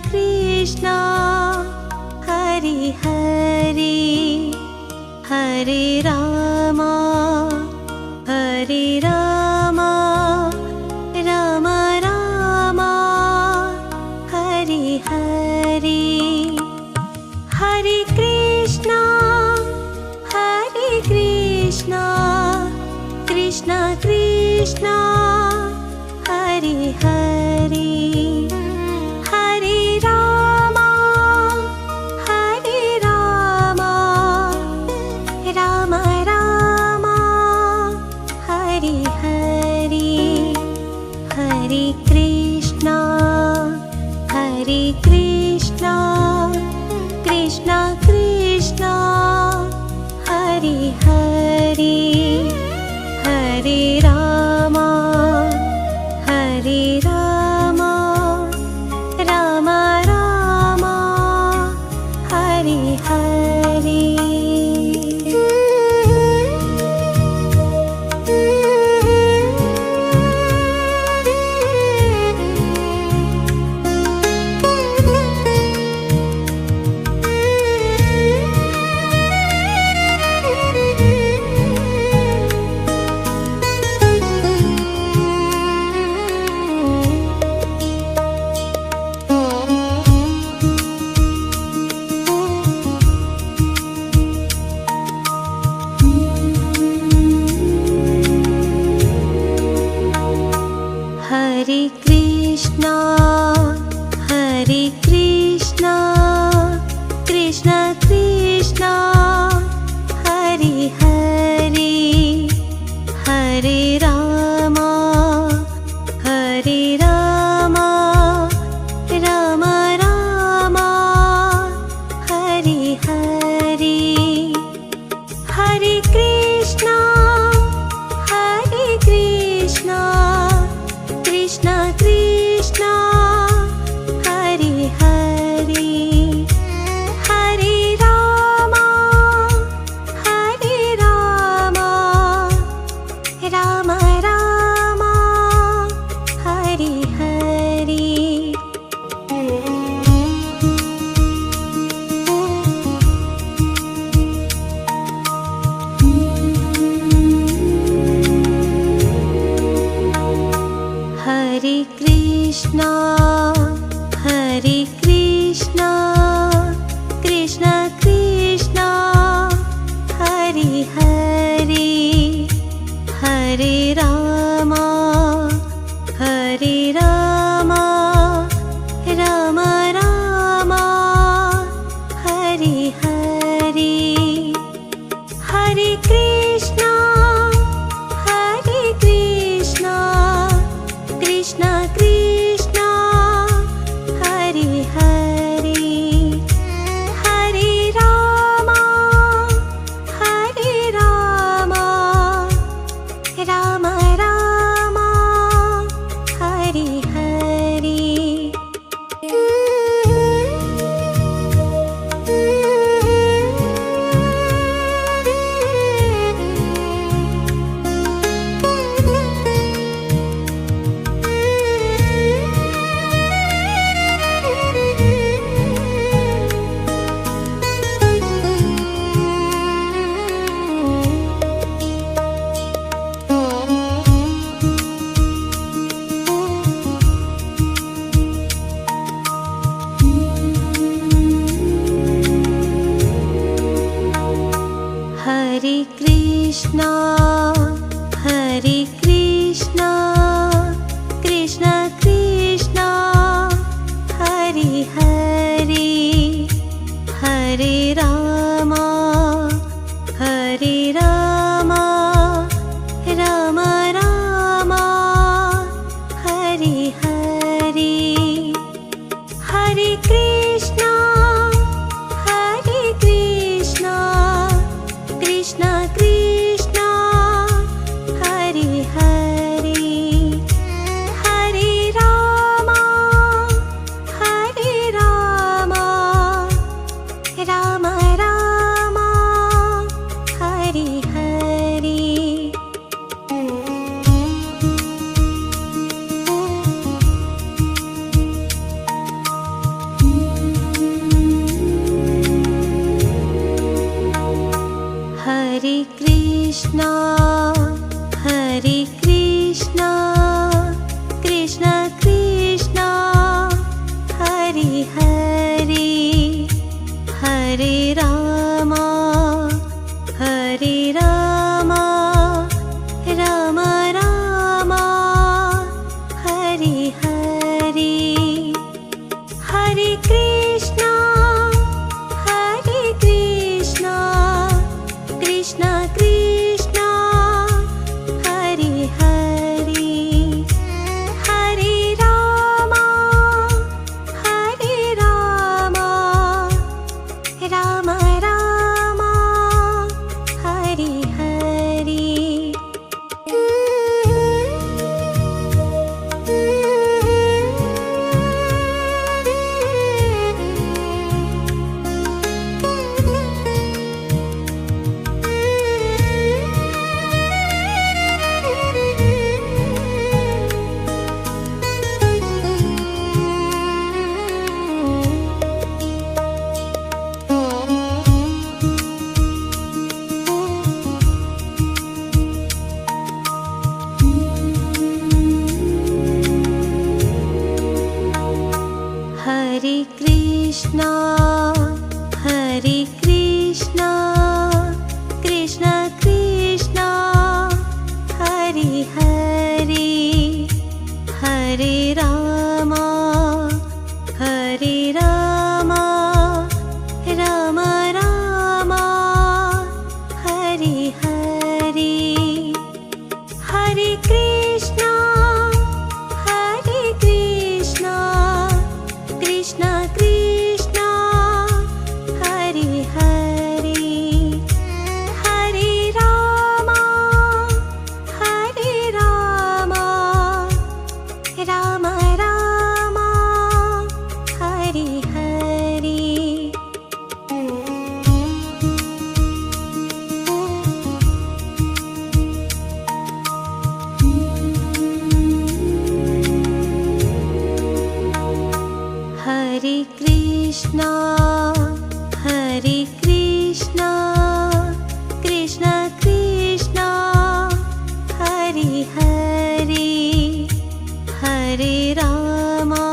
Krishna Hare Hare Hare Ram Ram Ram Hare Hare Hare Krishna Krishna Krishna Hare Hare Hare Ram Ram Ram Hare Hare Hare Krishna Krishna Krishna Hare Hare Hare Ram Ram Ram Hare Hare Hare Krishna Krishna Krishna Hare Hare Hare Ram Ram Ram Hare Hare Hare Krishna Krishna Krishna Hare Hare Hare Ram Ram Ram Hare Hare Hare Krishna Krishna Krishna Hare Hare Hare Ram Ram Ram Hare Hare Hare Krishna Krishna Krishna Hare Hare Hare Ram Ram Ram Hare Hare Hare Krishna Krishna Krishna Hare Hare Hare Ram Ram Ram Hare Hare Hare Krishna Krishna Krishna Hare Hare Hare Ram Ram Ram Hare Hare Hare Rama Hare Rama Ram Rama Hare Hare Hare Krishna Krishna Krishna Hare Hare Hare Rama Ram Rama Hare Hare Hare Krishna Krishna Krishna Hare Hare Hare Rama Ram Rama Hare Hare Hare Krishna Krishna Krishna Hare Hare Hare Rama Ram Rama Hare Hare Hare Krishna Krishna Krishna Hare Hare Hare Rama